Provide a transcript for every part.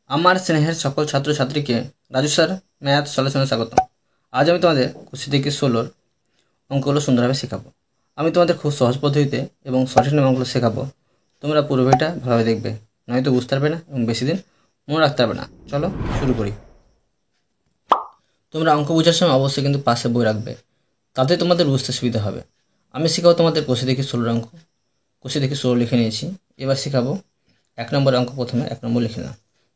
আমার স্নেহের সকল ছাত্রছাত্রীকে রাজু স্যার ম্যাথ সলিউশনে স্বাগতম। আজ আমি তোমাদের 25 থেকে 16 অঙ্কগুলো সুন্দরভাবে শেখাবো। আমি তোমাদের খুব সহজ পদ্ধতিতে এবং সঠিক নিয়মে অঙ্কগুলো শেখাবো। তোমরা পুরো ভিডিওটা ভালোভাবে দেখবে, নয়তো বুঝতে পারবে না এবং বেশি দিন মনে রাখতে পারবে না। চলো শুরু করি। তোমরা অঙ্ক বোঝার সময় অবশ্যই কিন্তু পাশে বই রাখবে, তাতে তোমাদের বুঝতে সুবিধা হবে। আমি শেখাবো তোমাদের 25 থেকে 16 অঙ্ক। 25 থেকে 16 লিখে নিয়েছি। এবার শেখাবো 1 নম্বরের অঙ্ক। প্রথমে 1 নম্বর লিখে নাও।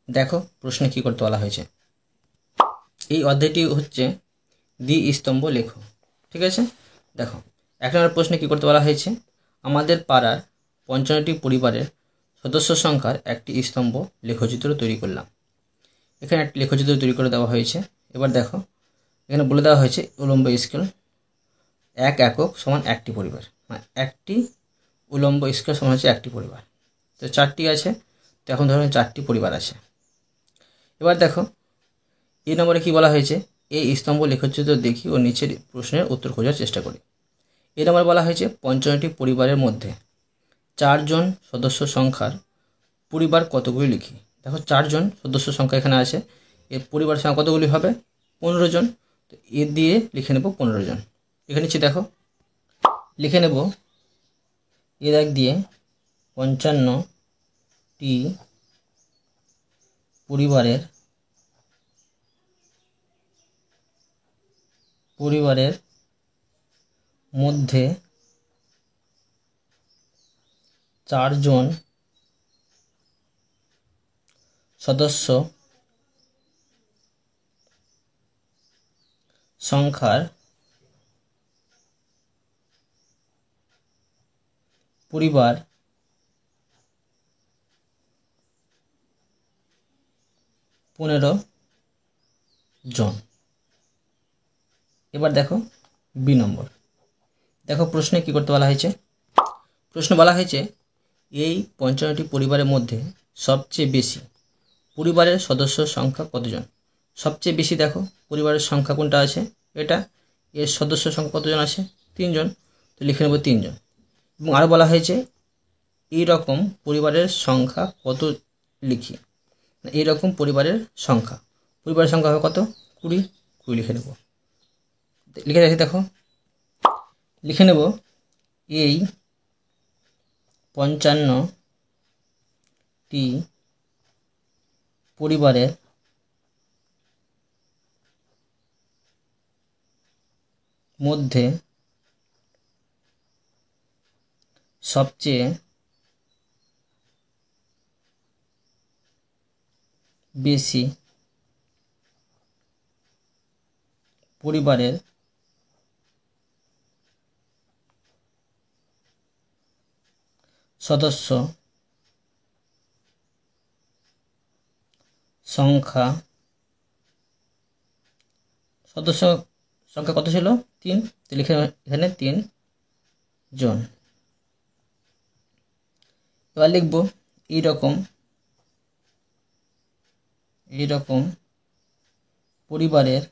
দেখো প্রশ্নে কী করতে বলা হয়েছে। এই অধ্যায়টি হচ্ছে দ্বিস্তম্ভ লেখো। ঠিক আছে, দেখো 1 নম্বর প্রশ্নে কী করতে বলা হয়েছে। আমাদের পাড়ার 55টি পরিবারের সদস্য সংখ্যার একটি স্তম্ভ লেখচিত্র তৈরি করলাম। এখানে একটি লেখচিত্র তৈরি করে দেওয়া হয়েছে। এবার দেখো এখানে বলে দেওয়া হয়েছে উলম্ব স্কেল 1 একক সমান একটি পরিবার, মানে একটি উলম্ব স্কেল সমান হচ্ছে একটি পরিবার। তো 4টি আছে, তো এখন ধরুন 4টি পরিবার আছে। এবার দেখো এই নম্বরে কী বলা হয়েছে, এই স্তম্ভ লেখচিত্র দেখি ও নিচের প্রশ্নের উত্তর খোঁজার চেষ্টা করি। এই নম্বরে বলা হয়েছে 55টি পরিবারের মধ্যে 4 জন সদস্য সংখ্যার পরিবার কতগুলি লিখি। দেখো 4 জন সদস্য সংখ্যা এখানে আছে, এর পরিবার সংখ্যা কতগুলি হবে, 15 জন। তো এ দিয়ে লিখে নেব 15 জন। লিখে নিচ্ছি, দেখো লিখে নেব এর এক দিয়ে 55টি পরিবারের মধ্যে 4 জন সদস্য সংখ্যার পরিবার 15 জন। এবার দেখো বি নম্বর। দেখো প্রশ্নে কী করতে বলা হয়েছে। প্রশ্ন বলা হয়েছে এই 55টি পরিবারের মধ্যে সবচেয়ে বেশি পরিবারের সদস্য সংখ্যা কতজন। সবচেয়ে বেশি দেখো পরিবারের সংখ্যা কোনটা আছে, এটা। এর সদস্য সংখ্যা কতজন আছে, 3 জন। তো লিখে নেব 3 জন। এবং আরও বলা হয়েছে এই রকম পরিবারের সংখ্যা কত লিখি। এই রকম পরিবারের সংখ্যা হবে কত, 20। লিখে নেব, লিখে রাখি। দেখো লিখে নেব এই 55টি পরিবারের মধ্যে সবচেয়ে বেশি পরিবারের সদস্য সংখ্যা কত ছিল, 3। তো লিখে এখানে 3 জন। এবার লিখব এইরকম পরিবারের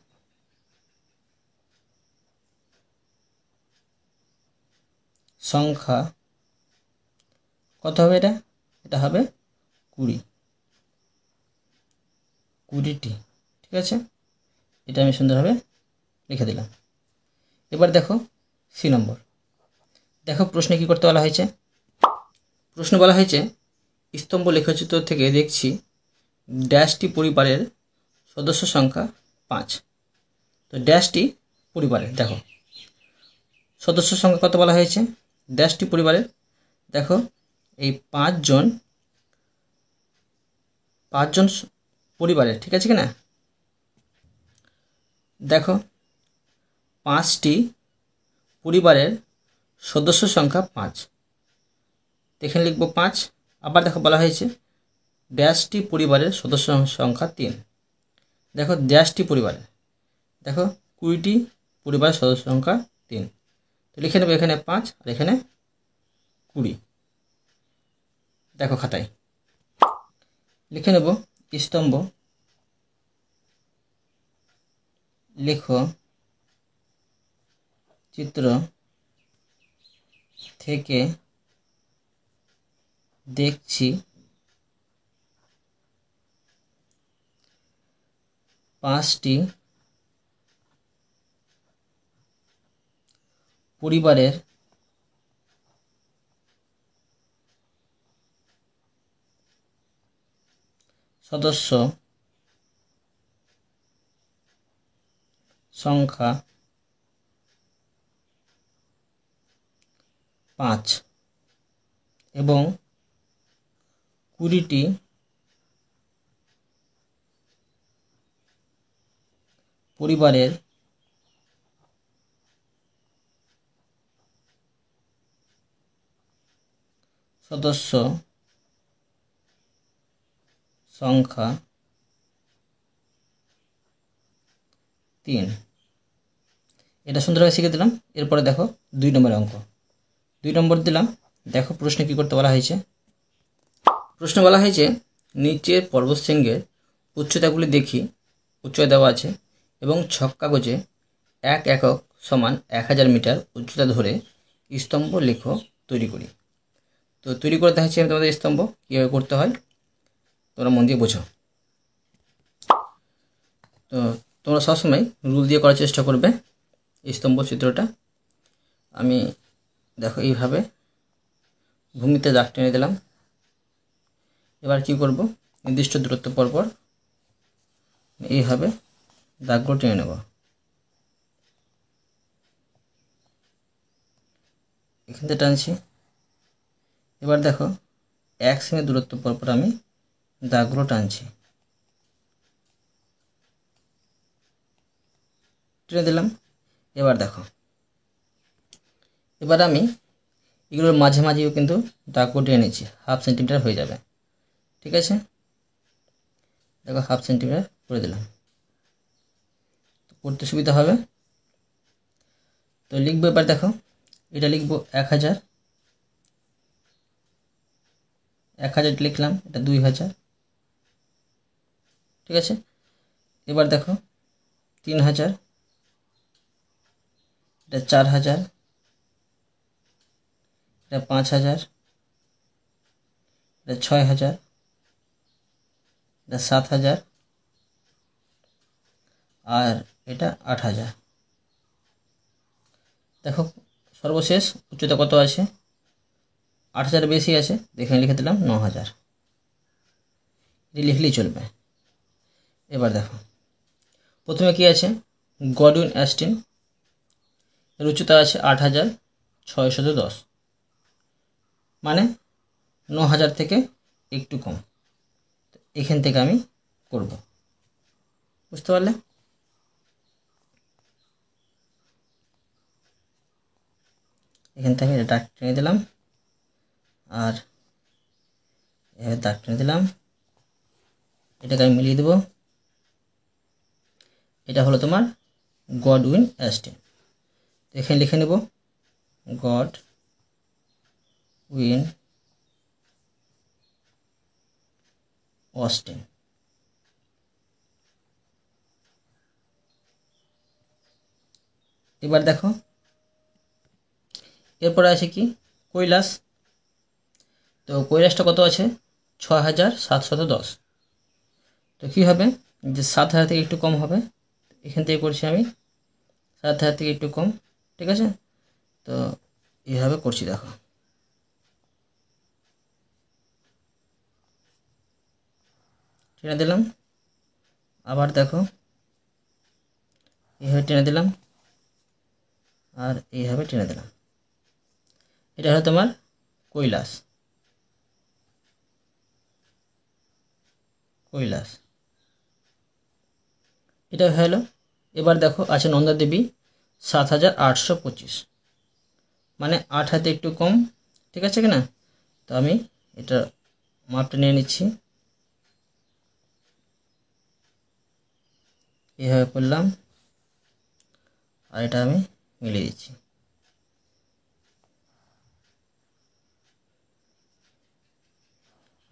সংখ্যা কত হবে, এটা হবে 20টি। ঠিক আছে, এটা আমি সুন্দরভাবে লিখে দিলাম। এবার দেখো সি নম্বর। দেখো প্রশ্নে কী করতে বলা হয়েছে। প্রশ্ন বলা হয়েছে স্তম্ভ লেখচিত্র থেকে দেখছি ড্যাশটি পরিবারের সদস্য সংখ্যা 5। তো ড্যাশটি পরিবারের দেখো সদস্য সংখ্যা কত বলা হয়েছে, ড্যাশটি পরিবারের। দেখো এই 5 জন পরিবারের, ঠিক আছে কিনা। দেখো 5টি পরিবারের সদস্য সংখ্যা 5, এখানে লিখব 5। আবার দেখো বলা হয়েছে ড্যাশটি পরিবারের সদস্য সংখ্যা 3। দেখো ড্যাশটি পরিবারের, দেখো 20টি পরিবারের সদস্য সংখ্যা 3। তো লিখে নেব এখানে 5 আর এখানে 20। দেখো খাতায় লিখে নেব স্তম্ভ লেখো চিত্র থেকে দেখছি 5টি পরিবারের সদস্য সংখ্যা 5 এবং 20টি পরিবারের সদস্য সংখ্যা 3। এটা সুন্দরভাবে শিখে দিলাম। এরপরে দেখো 2 নম্বরের অঙ্ক। 2 নম্বর দিলাম। দেখো প্রশ্নে কি করতে বলা হয়েছে। প্রশ্ন বলা হয়েছে নিচের পর্বতশৃঙ্গের উচ্চতাগুলি দেখি। উচ্চতা দেওয়া আছে এবং ছক কাগজে 1 একক সমান 1000 মিটার উচ্চতা ধরে স্তম্ভ লেখো তৈরি করি। তো তৈরি করতে হচ্ছে তোমাদের স্তম্ভ কীভাবে করতে হয় তোমরা মন দিয়ে বোঝো। তো তোমরা সবসময় রুল দিয়ে করার চেষ্টা করবে এই স্তম্ভ চিত্রটা। আমি দেখো এইভাবে ভূমিতে দাগ টেনে দিলাম। এবার কি করব, নির্দিষ্ট দূরত্ব পরপর এইভাবে দাগগুলো টেনে নেব। এখান থেকে টানছি। এবার দেখো 1 সেমি দূরত্ব পরপর আমি দাগগুলো টানছি, টেনে দিলাম। এবার দেখো, এবার আমি এগুলোর মাঝে মাঝেও কিন্তু দাগগুলো টেনে নিচ্ছি, 1/2 সেন্টিমিটার হয়ে যাবে। ঠিক আছে, দেখো 1/2 সেন্টিমিটার করে দিলাম, করতে সুবিধা হবে। তো লিখবো, এবার দেখো এটা লিখবো 1000, 1000 লিখলাম, এটা 2000। ঠিক আছে, এবার দেখো 3000, এটা 4000, এটা 5000, এটা 6000, এটা 7000 আর এটা 8000। দেখো সর্বশেষ উচ্চতা কত আছে, 8000 বেশি আছে, এখানে লিখে দিলাম 9000। এটি লিখলেই চলবে। এবার দেখো প্রথমে কি আছে, গডউইন অ্যাস্টিন, এর উচ্চতা আছে 8610, মানে 9000 থেকে একটু কম। এখান থেকে আমি করব, বুঝতে পারলে। এখান থেকে আমি দাগ টেনে দিলাম আর এভাবে দাগ টেনে দিলাম। এটাকে আমি মিলিয়ে দেব। এটা হলো তোমার গডউইন অ্যাস্টিন। এখানে লিখে নেব গডউইন অস্টিন। এবার দেখো এরপরে আছে কি, কৈলাস। তো কৈলাসটা কত আছে, 6710। তো কী হবে, যে 7000 থেকে একটু কম হবে, এখান থেকে করছি আমি 7000 থেকে একটু কম। ঠিক আছে, তো এইভাবে করছি। দেখো টেনে দিলাম, আবার দেখো এইভাবে টেনে দিলাম আর এইভাবে টেনে দিলাম। এটা হলো তোমার কৈলাস। কৈলাস এটা হলো। এবার দেখো আছে নন্দা দেবী, 7825, মানে 8 হাতে একটু কম। ঠিক আছে কিনা, তো আমি এটা মাপটা নিয়ে নিচ্ছি, এইভাবে করলাম আর এটা আমি মিলিয়ে দিচ্ছি।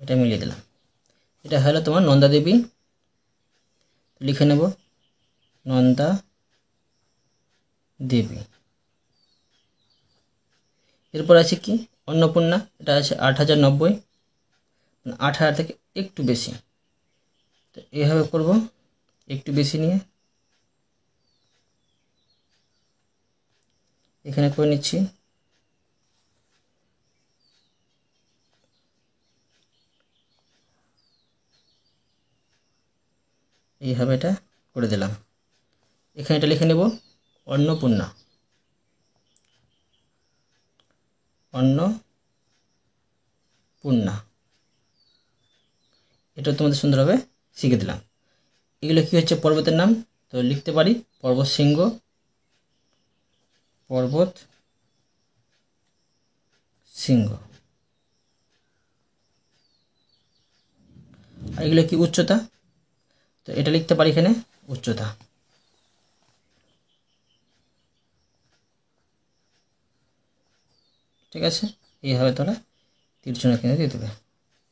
এটা মিলিয়ে দিলাম। এটা হলো তোমার নন্দা দেবী, লিখে নেব নন্দা দেবী। এরপর আছে কি, অন্নপূর্ণা, এটা আছে 8090, 8000 থেকে একটু বেশি। তো এইভাবে করব, একটু বেশি নিয়ে এখানে করে নিচ্ছি। এইভাবে এটা করে দিলাম। এখানে এটা লিখে নেব অন্নপূর্ণা। অন্নপূর্ণা এটা তোমাদের সুন্দরভাবে শিখে দিলাম। এগুলো কি হচ্ছে পর্বতের নাম, তো লিখতে পারি পর্বত শৃঙ্গ, পর্বত শৃঙ্গ। আর এগুলো কি উচ্চতা, তো এটা লিখতে পারি এখানে উচ্চতা। ঠিক আছে, এইভাবে তোমরা তীর চিহ্ন এখানে দিয়ে দেবে।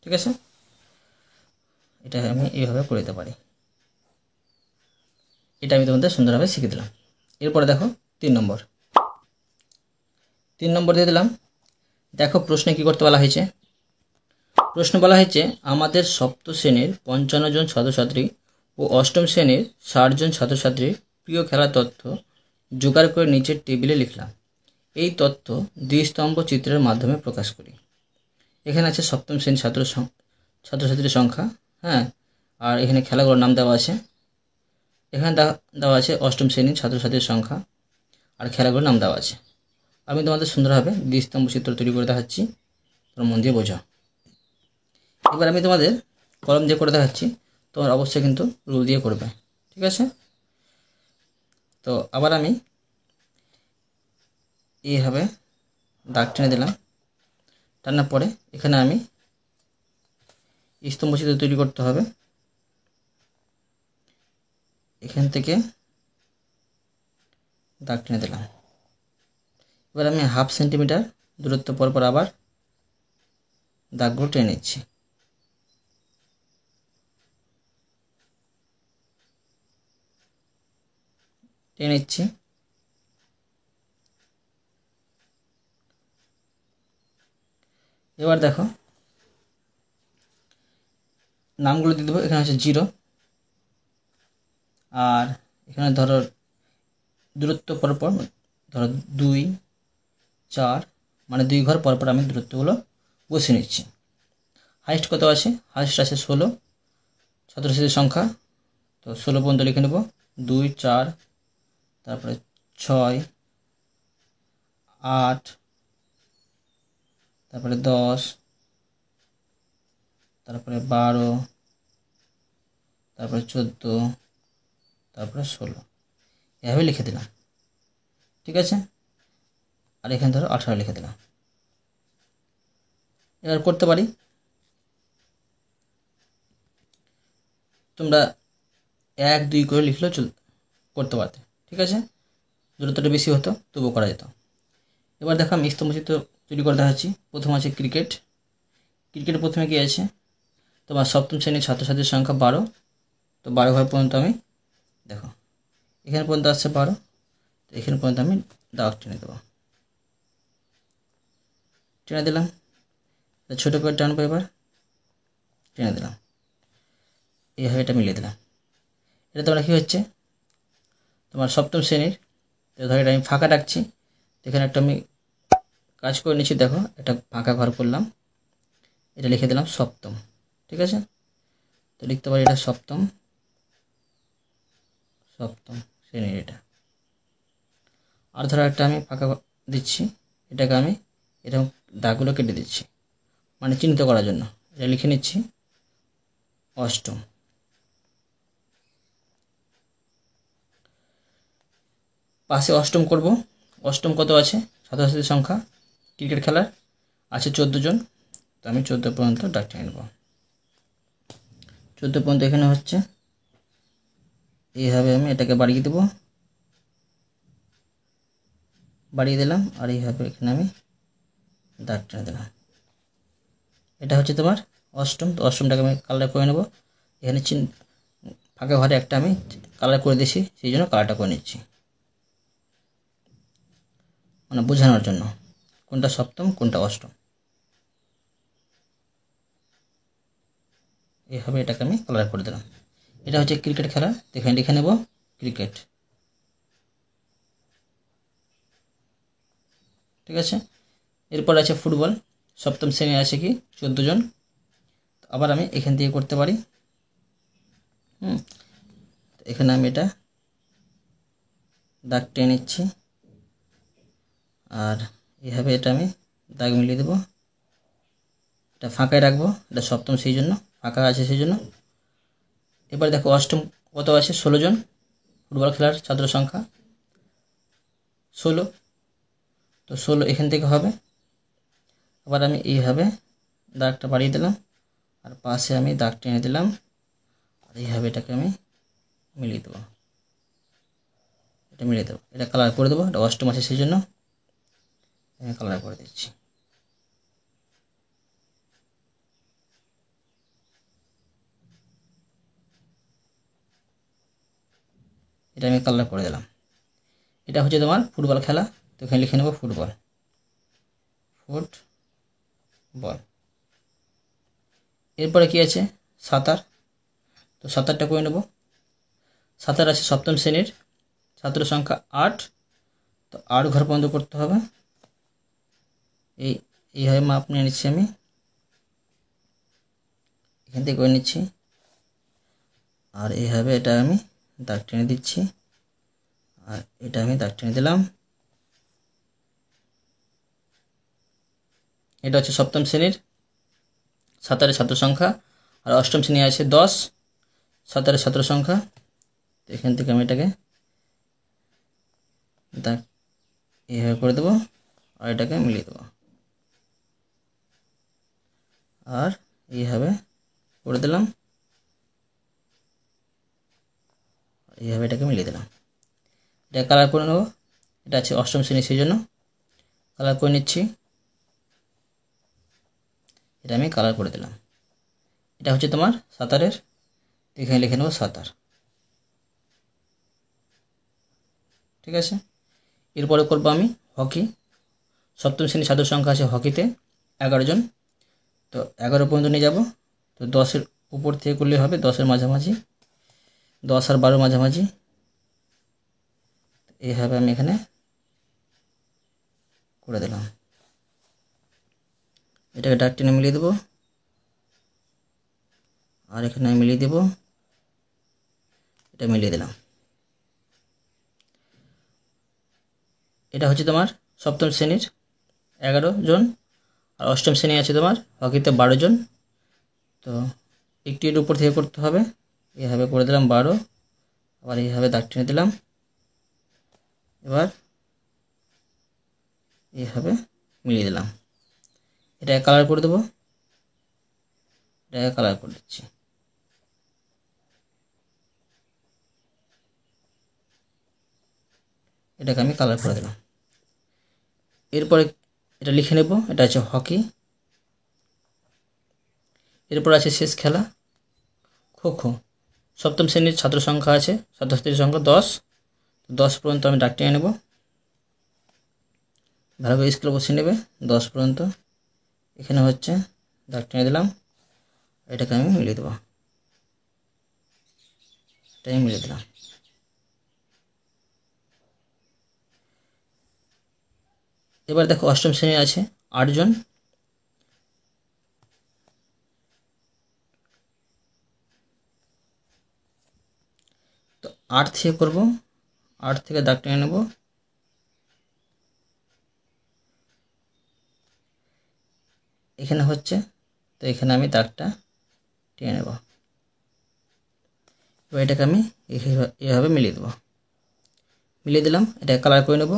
ঠিক আছে, এটা আমি এইভাবে করে দিতে পারি। এটা আমি তোমাদের সুন্দরভাবে শিখে দিলাম। এরপরে দেখো 3 নম্বর দিয়ে দিলাম। দেখো প্রশ্নে কি করতে বলা হয়েছে। প্রশ্ন বলা হয়েছে আমাদের সপ্তম শ্রেণীর 55 জন ছাত্রছাত্রী ও অষ্টম শ্রেণীর 60 জন ছাত্রছাত্রীর প্রিয় খেলার তথ্য জোগাড় করে নিচের টেবিলে লিখলাম। এই তথ্য দ্বিস্তম্ভ চিত্রের মাধ্যমে প্রকাশ করি। এখানে আছে সপ্তম শ্রেণীর ছাত্রছাত্রীর সংখ্যা, হ্যাঁ, আর এখানে খেলাগুলোর নাম দেওয়া আছে। এখানে দেওয়া আছে অষ্টম শ্রেণীর ছাত্রছাত্রীর সংখ্যা আর খেলাগুলোর নাম দেওয়া আছে। আমি তোমাদের সুন্দরভাবে দ্বিস্তম্ভ চিত্র তৈরি করে দেখাচ্ছি, তোমরা মন দিয়ে বোঝাও। এবার আমি তোমাদের কলম দিয়ে করে দেখাচ্ছি, তোমার অবশ্যই কিন্তু রুল দিয়ে করবে। ঠিক আছে, তো আবার আমি এইভাবে দাগ টেনে দিলাম। টানার পরে এখানে আমি স্তম্ভ চিত্র তৈরি করতে হবে। এখান থেকে দাগ টেনে দিলাম। এবার আমি 1/2 সেন্টিমিটার দূরত্ব পর আবার দাগগুলো টেনে নিচ্ছি। এবার দেখো নামগুলো দিয়ে দেবো। এখানে হচ্ছে 0, আর এখানে ধরো দূরত্ব পর ধরো 2, 4, মানে 2 ঘর পর আমি দূরত্বগুলো বসিয়ে নিচ্ছি। হাইস্ট কত আছে, হাইস্ট আছে 16 ছাত্রছাত্রীর সংখ্যা, তো 16 পর্যন্ত লিখে নেব। 2, 4, তারপরে 6, 8, তারপরে 10, তারপরে 12, তারপরে 14, তারপরে 16, এভাবে লিখে দিলাম। ঠিক আছে, আর এখানে ধরো 18 লিখে দিলাম। এবার করতে পারি, তোমরা 1, 2 করে লিখলেও করতে পারতে। ঠিক আছে, দূরত্বটা বেশি হতো তবুও করা যেত। এবার দেখো আমি স্তম্ভচিত্র তৈরি করে দেখাচ্ছি। প্রথম আছে ক্রিকেট। প্রথমে কী আছে, তোমার সপ্তম শ্রেণীর ছাত্রছাত্রীর সংখ্যা 12, তো 12 ঘর পর্যন্ত আমি দেখো এখানে পর্যন্ত আসছে 12, তো এখানে পর্যন্ত আমি দাগ টেনে দেবো। টেনে দিলাম, ছোটো করে টানবো, এবার টেনে দিলাম, এইভাবে এটা মিলিয়ে দিলাম। এটা তোমরা কী হচ্ছে তোমার সপ্তম শ্রেণীর, তো ধরো এটা আমি ফাঁকা রাখছি, এখানে একটা আমি কাজ করে নিচ্ছি। দেখো এটা ফাঁকা ঘর করলাম, এটা লিখে দিলাম সপ্তম। ঠিক আছে, তো লিখতে পারি এটা সপ্তম শ্রেণীর এটা। আর ধরো একটা আমি ফাঁকা দিচ্ছি, এটাকে আমি এরকম দাগগুলো কেটে দিচ্ছি, মানে চিহ্নিত করার জন্য। এটা লিখে নিচ্ছি অষ্টম। পাশে অষ্টম করব। অষ্টম কত আছে, ছাত্রছাত্রীর সংখ্যা ক্রিকেট খেলার আছে 14 জন, তো আমি 14 পর্যন্ত দাগ টেনে নেব। 14 পর্যন্ত এখানে হচ্ছে, এইভাবে আমি এটাকে বাড়িয়ে দেবো, বাড়িয়ে দিলাম, আর এইভাবে এখানে আমি দাগ টেনে দিলাম। এটা হচ্ছে তোমার অষ্টম। তো অষ্টমটাকে আমি কালার করে নেব। এখানে ফাঁকা ঘরে একটা আমি কালার করে দিয়েছি, সেই জন্য কালারটা করে নিচ্ছি, মানে বোঝানোর জন্য কোনটা সপ্তম কোনটা অষ্টম। এইভাবে এটাকে আমি কালার করে দিলাম। এটা হচ্ছে ক্রিকেট খেলা, তো এখানে লিখে নেব ক্রিকেট। ঠিক আছে, এরপর আছে ফুটবল, সপ্তম শ্রেণী আছে কি 14 জন। আবার আমি এখান থেকে করতে পারি। এখানে আমি এটা দাগ টেনে নিচ্ছি, আর এইভাবে এটা আমি দাগ মিলিয়ে দেবো। এটা ফাঁকায় রাখবো, এটা সপ্তম সেই জন্য ফাঁকা আছে সেই জন্য। এবার দেখো অষ্টম কত আছে, 16 জন। ফুটবল খেলার ছাত্র সংখ্যা 16, তো 16 এখান থেকে হবে। আবার আমি এইভাবে দাগটা বাড়িয়ে দিলাম, আর পাশে আমি দাগ টেনে দিলাম, আর এইভাবে এটাকে আমি মিলিয়ে দেবো। এটা মিলিয়ে দেবো, এটা কালার করে দেবো, এটা অষ্টম আছে সেই জন্য আমি কালার করে দিচ্ছি। এটা আমি কালার করে দিলাম। এটা হচ্ছে তোমার ফুটবল খেলা, তো এখানে লিখে নেব ফুটবল, ফুটবল। এরপরে কি আছে, সাঁতার, তো সাঁতারটা করে নেব। সাঁতার আছে সপ্তম শ্রেণীর, ছাত্র সংখ্যা 8, তো 8 ঘর পর্যন্ত করতে হবে। এইভাবে মাপ নিয়ে নিচ্ছি আমি, এখান থেকে করে নিচ্ছি, আর এইভাবে এটা আমি দাগ টেনে দিচ্ছি, আর এটা আমি দাগ টেনে দিলাম। এটা হচ্ছে সপ্তম শ্রেণীর সাঁতারের ছাত্র সংখ্যা, আর অষ্টম শ্রেণী আছে 10 সাঁতারের ছাত্র সংখ্যা। তো এখান থেকে আমি এটাকে দাগ এইভাবে করে দেবো, আর এটাকে মিলিয়ে দেবো, আর এইভাবে করে দিলাম, এইভাবে এটাকে মিলিয়ে দিলাম। এটা কালার করে নেব, এটা আছে অষ্টম শ্রেণী সেই জন্য কালার করে নিচ্ছি। এটা আমি কালার করে দিলাম। এটা হচ্ছে তোমার সাঁতারের, এখানে লিখে নেব সাঁতার। ঠিক আছে, এরপরে করবো আমি হকি। সপ্তম শ্রেণীর ছাত্র সংখ্যা আছে হকিতে 11 জন, তো 11 পর্যন্ত নিয়ে যাব। তো 10-এর উপর থেকে করলে হবে, 10-এর মাঝামাঝি, 10 আর 12 মাঝামাঝি। এইভাবে আমি এখানে করে দিলাম। এটাকে দাগ টেনে মিলিয়ে দেবো, আর এখানে আমি মিলিয়ে দেবো, এটা মিলিয়ে দিলাম। এটা হচ্ছে তোমার সপ্তম শ্রেণীর 11 জন, আর অষ্টম শ্রেণী আছে তোমার হকিতে 12 জন। তো একটির উপর থেকে করতে হবে, এইভাবে করে দিলাম 12, আবার এইভাবে দাগ টেনে দিলাম, এবার এইভাবে মিলিয়ে দিলাম। এটাকে কালার করে দেবো, এটাকে কালার করে দিচ্ছি। এটাকে আমি কালার করে দিলাম। এরপরে এটা লিখে নেব, এটা হচ্ছে হকি। এরপর আছে শেষ খেলা খো খো। সপ্তম শ্রেণীর ছাত্র সংখ্যা আছে, ছাত্রছাত্রীর সংখ্যা 10 পর্যন্ত আমি দাগ টেনে নেব, ভালো করে স্কেল বসিয়ে নেবে 10 পর্যন্ত। এখানে হচ্ছে দাগ টেনে দিলাম, এটাকে আমি মিলিয়ে দেবো, এটাই মিলিয়ে দিলাম। এবার দেখো অষ্টম শ্রেণী আছে 8 জন, তো 8 থেকে করব, 8 থেকে দাগ টেনে নেব, এখানে হচ্ছে, তো এখানে আমি দাগটা টেনে নেব। এবার এটাকে আমি এইভাবে মিলিয়ে দেবো, মিলিয়ে দিলাম। এটা কালার করে নেব,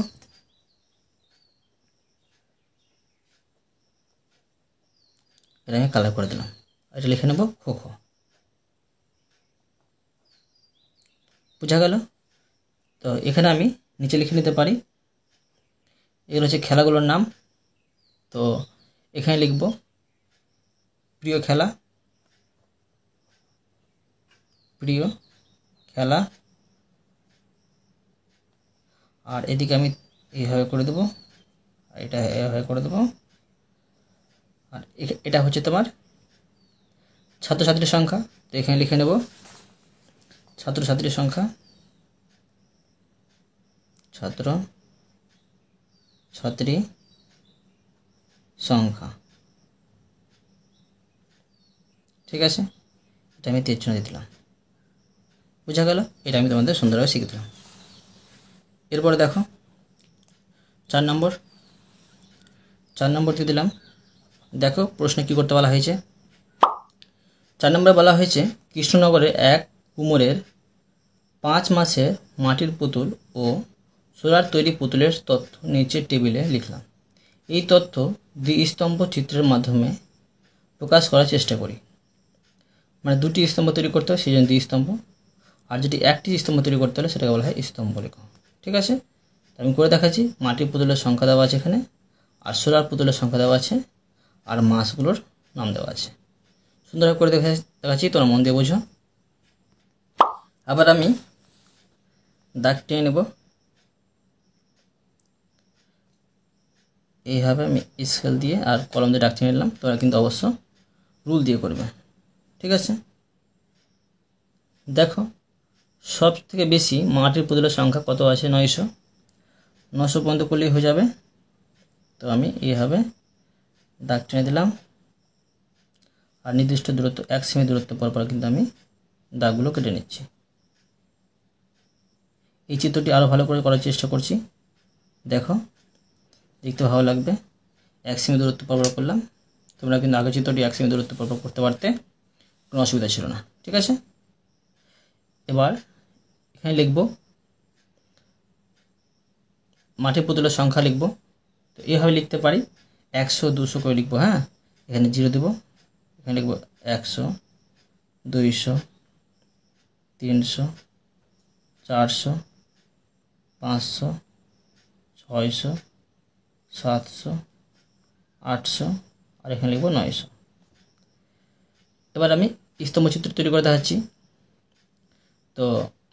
এটা আমি কালার করে দিলাম। এটা লিখে নেব খো খো। বোঝা গেল? তো এখানে আমি নিচে লিখে নিতে পারি, এগুলো হচ্ছে খেলাগুলোর নাম। তো এখানে লিখব প্রিয় খেলা, প্রিয় খেলা, আর এদিকে আমি এইভাবে করে দেবো, আর এটা এইভাবে করে দেবো। আর এটা হচ্ছে তোমার ছাত্রছাত্রীর সংখ্যা, তো এখানে লিখে নেব ছাত্রছাত্রীর সংখ্যা, ছাত্র ছাত্রী সংখ্যা। ঠিক আছে, এটা আমি 13 দিয়ে দিলাম। বোঝা গেল? এটা আমি তোমাদের সুন্দরভাবে শিখে দিলাম। এরপরে দেখো 4 নম্বর দিয়ে দিলাম। দেখো প্রশ্নে কী করতে বলা হয়েছে। 4 নম্বরে বলা হয়েছে কৃষ্ণনগরে এক কুমোরের 5 মাসের মাটির পুতুল ও সোলার তৈরি পুতুলের তথ্য নিচের টেবিলে লিখলাম। এই তথ্য দ্বিস্তম্ভ চিত্রের মাধ্যমে প্রকাশ করার চেষ্টা করি। মানে 2টি স্তম্ভ তৈরি করতে হয়, সেই জন্য দ্বিস্তম্ভ। আর যদি একটি স্তম্ভ তৈরি করতে হলে সেটাকে বলা হয় স্তম্ভ লেখ। ঠিক আছে, আমি করে দেখাচ্ছি। মাটির পুতুলের সংখ্যা দেওয়া আছে এখানে, আর সোলার পুতুলের সংখ্যা দেওয়া আছে, আর মাসগুলোর নাম দেওয়া আছে। সুন্দরভাবে করে দেখাচ্ছি, তোমরা মন দিয়ে বোঝো। আবার আমি দাগ টেনে নেব। এইভাবে আমি স্কেল দিয়ে আর কলম দিয়ে দাগ টেনে নিলাম। তোমরা কিন্তু অবশ্য রুল দিয়ে করবে। ঠিক আছে, দেখো সব থেকে বেশি মাটির পুতুলের সংখ্যা কত আছে? 900। 900 পর্যন্ত করলেই হয়ে যাবে। তো আমি এইভাবে দাগ টেনে দিলাম, আর নির্দিষ্ট দূরত্ব 1 সেমি দূরত্ব পর কিন্তু আমি দাগগুলো কেটে নিচ্ছি। এই চিত্রটি আরও ভালো করে করার চেষ্টা করছি। দেখো, দেখতে ভালো লাগবে। 1 সেমি দূরত্ব পর করলাম। তোমরা কিন্তু আগের চিত্রটি 1 সেমি দূরত্ব পর করতে পারতে, কোনো অসুবিধা ছিল না। ঠিক আছে, এবার এখানে লিখব মাটির পুতুলের সংখ্যা লিখব। তো এইভাবে লিখতে পারি, 100 200 করে লিখব। হ্যাঁ, এখানে 0 দেব, এখানে লিখব 100 200 300 400 500 600 700 800, আর এখানে লিখব 900। এবার আমি স্তম্ভ চিত্র তৈরি করে দেখাচ্ছি। তো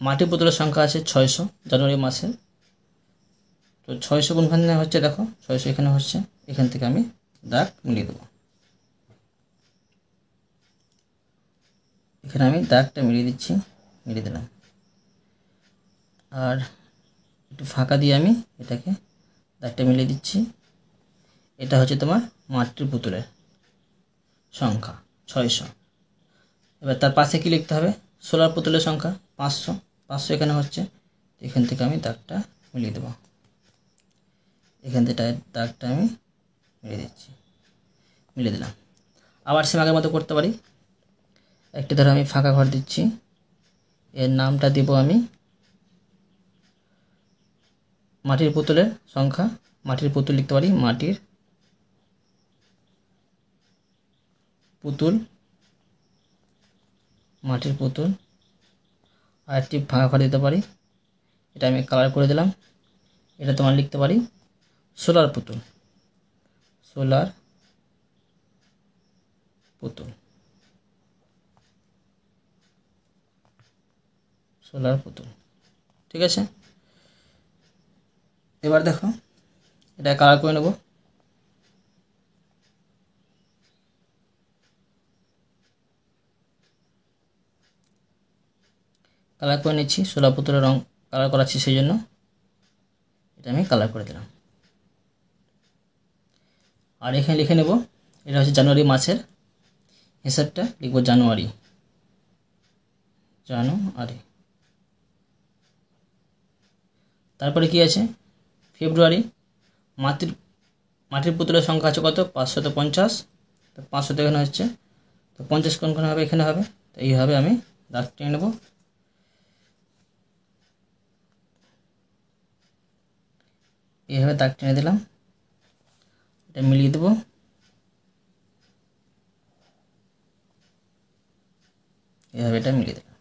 মাটির পুতুলের সংখ্যা আছে 600 জানুয়ারি মাসে। তো 600 কোনখানে হচ্ছে? দেখো 600 এখানে হচ্ছে। এখান থেকে আমি দাগ মিলিয়ে দেবো। এখানে আমি দাগটা মিলিয়ে দিচ্ছি, মিলিয়ে দিলাম। আর একটু ফাঁকা দিয়ে আমি এটাকে দাগটা মিলিয়ে দিচ্ছি। এটা হচ্ছে তোমার মাটির পুতুলের সংখ্যা 600। এবার তার পাশে কি লিখতে হবে? সোলার পুতুলের সংখ্যা 500। 500 এখানে হচ্ছে। এখান থেকে আমি দাগটা মিলিয়ে দেবো। এখান থেকে দাগটা আমি মিলিয়ে দিচ্ছি, মিলিয়ে দিলাম। আবার সেম আগের মতো করতে পারি। একটি ধরো আমি ফাঁকা ঘর দিচ্ছি, এর নামটা দেব আমি মাটির পুতুলের সংখ্যা। মাটির পুতুল লিখতে পারি, মাটির পুতুল, মাটির পুতুল। আর একটি ফাঁকা ঘর দিতে পারি, এটা আমি কালার করে দিলাম। এটা তোমার লিখতে পারি সোলার পুতুল, সোলার পুতুল, সোলার পুতুল। ঠিক আছে, এবার দেখো এটা কালার করে নেব। কালার করে নিচ্ছি, সোলার পুতুলের রং কালার করাচ্ছি, সেই জন্য এটা আমি কালার করে দিলাম। আর এখানে লিখে নেব, এটা হচ্ছে জানুয়ারি মাসের হিসাবটা, লিখব জানুয়ারি। তারপরে কি আছে? ফেব্রুয়ারি। মাটির পুতুলের সংখ্যা আছে কত? 550। তো 500 এখানে হচ্ছে। তো 50 কোনখানে হবে? এখানে হবে। তো এইভাবে আমি দাগ টেনে নেব। এইভাবে দাগ টেনে দিলাম, এটা মিলিয়ে দেবো। এইভাবে এটা মিলিয়ে দিলাম।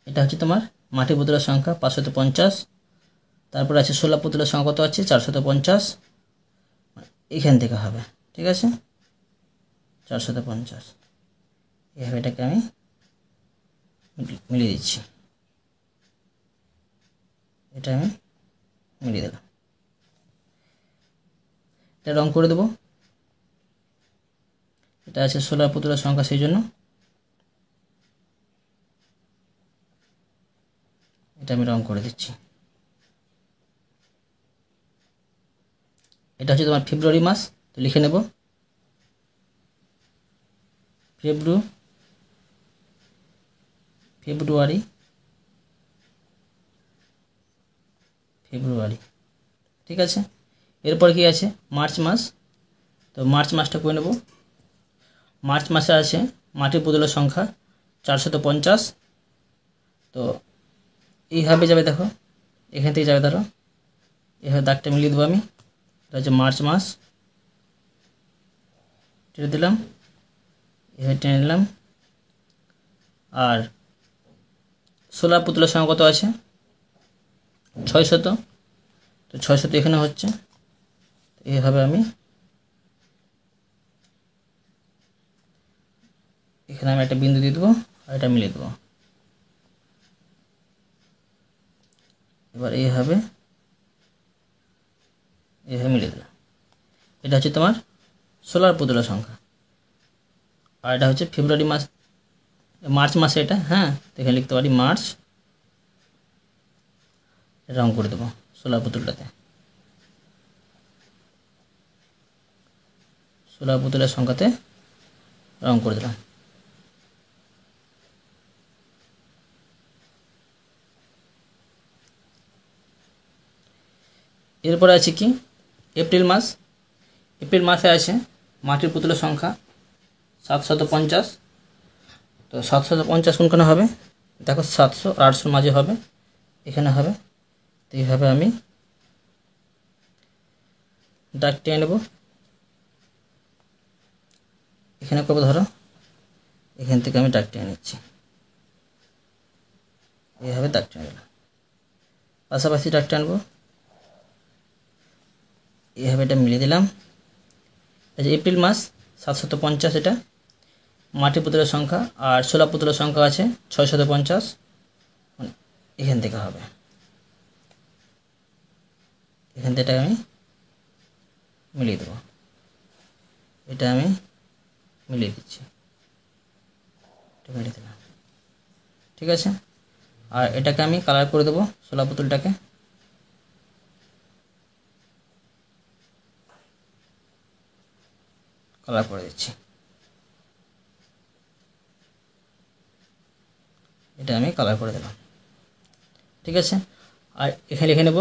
এটা হচ্ছে তোমার মাটির পুতুলের সংখ্যা 550। তারপর আছে সোলার পুতুলের সংখ্যা কত আছে? 450। এখান থেকে হবে। ঠিক আছে, 450। এইভাবে এটাকে আমি মিলিয়ে দিচ্ছি। এটা আমি মিলিয়ে দিলাম। এটা রং করে দেবো। এটা আছে সোলার পুতুলের সংখ্যা, সেই জন্য এটা আমি রং করে দিচ্ছি। এটা হচ্ছে তোমার ফেব্রুয়ারি মাস, তো লিখে নেব ফেব্রুয়ারি। ঠিক আছে। এরপর কি আছে, মার্চ মাস। তো মার্চ মাসটা করে নেব। মার্চ মাসে আছে মাটির পুতুলের সংখ্যা 450। তো এইভাবে যাবে, দেখো এখান থেকে যাবে, ধরো এভাবে দাগটা মিলিয়ে দেবো আমি। এটা হচ্ছে মার্চ মাস, টেনে দিলাম, এভাবে টেনে নিলাম। আর 16 পুতুলের সংখ্যা কত আছে, 600। তো 600 এখানে হচ্ছে, এইভাবে আমি এখানে একটা বিন্দু দিয়ে দেবো আর এটা মিলিয়ে দেবো। এবার এইভাবে মিলিয়ে দিলাম। এটা হচ্ছে তোমার 16 পুতুলের সংখ্যা। আর এটা হচ্ছে ফেব্রুয়ারি মাস, মার্চ মাসে এটা। হ্যাঁ, তো এখানে লিখতে পারি মার্চ, রং করে দেবো 16 পুতুলটাতে। 16 পুতুলের সংখ্যাতে রং করে দিলাম। এরপরে আছে কি, এপ্রিল মাস। এপ্রিল মাসে আছে মাটির পুতুলের সংখ্যা 750। তো 750 কোনখানে হবে, দেখো 700 আর 800 মাঝে হবে, এখানে হবে। তো এইভাবে আমি দাগ টেনে নেব। এখানে করবো, ধরো এখান থেকে আমি দাগ টেনে নিচ্ছি, এইভাবে দাগ টেনে দিলাম। পাশাপাশি দাগ টানবো, এইভাবে এটা মিলিয়ে দিলাম। এই যে এপ্রিল মাস 750, এটা মাটির পুতুলের সংখ্যা। আর 16 পুতুলের সংখ্যা আছে 650, এখান থেকে হবে। এখান থেকে আমি মিলিয়ে দেবো, এটা আমি মিলিয়ে দিচ্ছি, এটা মিলিয়ে দিলাম। ঠিক আছে। আর এটাকে আমি কালার করে দেবো, 16 পুতুলটাকে। কালার করে দিচ্ছি, এটা আমি কালার করে দিলাম। ঠিক আছে। আর এখানে লিখে নেব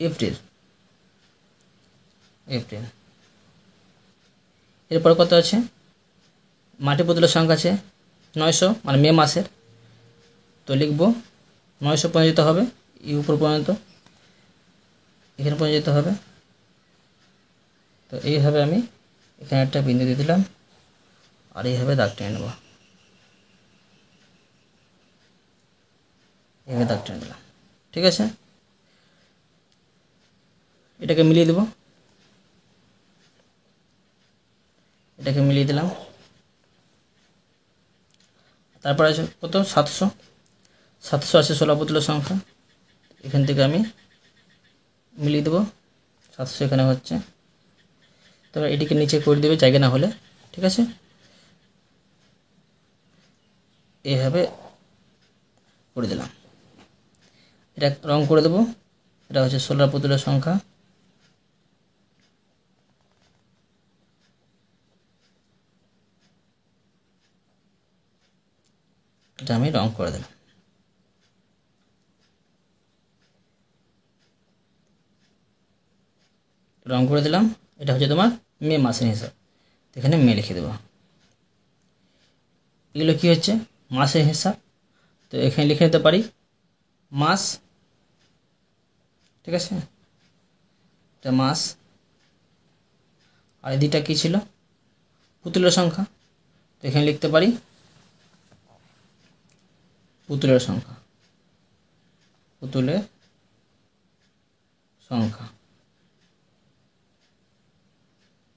এপ্রিল। এরপর কত আছে, মাটির পুতুলের সংখ্যা আছে 900, মানে মে মাসের। তো লিখব 900 পর্যন্ত যেতে হবে, এই উপর পর্যন্ত, এখানে পর্যন্ত যেতে হবে। তো এইভাবে আমি এখানে একটা বিন্দু দিয়ে দিলাম আর এইভাবে দাগ টেনে নেব, এইভাবে দাগ টেনে দিলাম। ঠিক আছে। এটাকে মিলিয়ে দেব, এটাকে মিলিয়ে দিলাম। তারপর আছে কত, 700 আছে 16 পুতুলের সংখ্যা। এখান থেকে আমি মিলিয়ে দেবো, 700 এখানে হচ্ছে। তবে এটিকে নিচে করে দেবে জায়গা না হলে। ঠিক আছে। এইভাবে করে দিলাম। এটা রং করে দেবো। এটা হচ্ছে 16 পুতুলের সংখ্যা। এটা আমি রং করে দিলাম। রং করে দিলাম। এটা হচ্ছে তোমার মে মাসের হিসাব, এখানে মে লিখে দেবো। এগুলো কী হচ্ছে, মাসের হিসাব। তো এখানে লিখে নিতে পারি মাস। ঠিক আছে, এটা মাস। আর এদিকটা কী ছিল, পুতুলের সংখ্যা। তো এখানে লিখতে পারি পুতুলের সংখ্যা, পুতুলের সংখ্যা।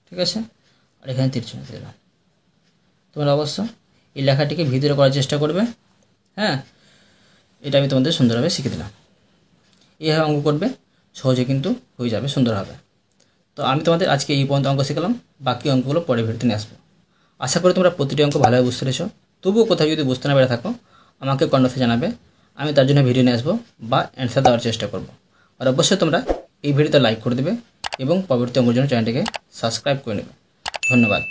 ঠিক আছে। আর এখানে তীরচিহ্ন দিলাম। তোমরা অবশ্য এই লেখাটিকে ভিতরে করার চেষ্টা করবে। হ্যাঁ, এটা আমি তোমাদের সুন্দরভাবে শিখে দিলাম। এইভাবে অঙ্ক করবে, সহজে কিন্তু হয়ে যাবে, সুন্দর হবে। তো আমি তোমাদের আজকে এই পর্যন্ত অঙ্ক শিখলাম, বাকি অঙ্কগুলো পরে ভিডিওতে নিয়ে আসবো। আশা করি তোমরা প্রতিটি অঙ্ক ভালোভাবে বুঝতে পেরেছো। তবুও কোথাও যদি বুঝতে না পেরে থাকো আমাকে কমেন্টে জানাবে, আমি তার জন্য ভিডিও নিয়ে আসবো বা অ্যান্সার দেওয়ার চেষ্টা করব। আর অবশ্যই তোমরা এই ভিডিওতে লাইক করে দেবে এবং পরবর্তী অঙ্কের জন্য চ্যানেলটিকে সাবস্ক্রাইব করে নেবে। ধন্যবাদ।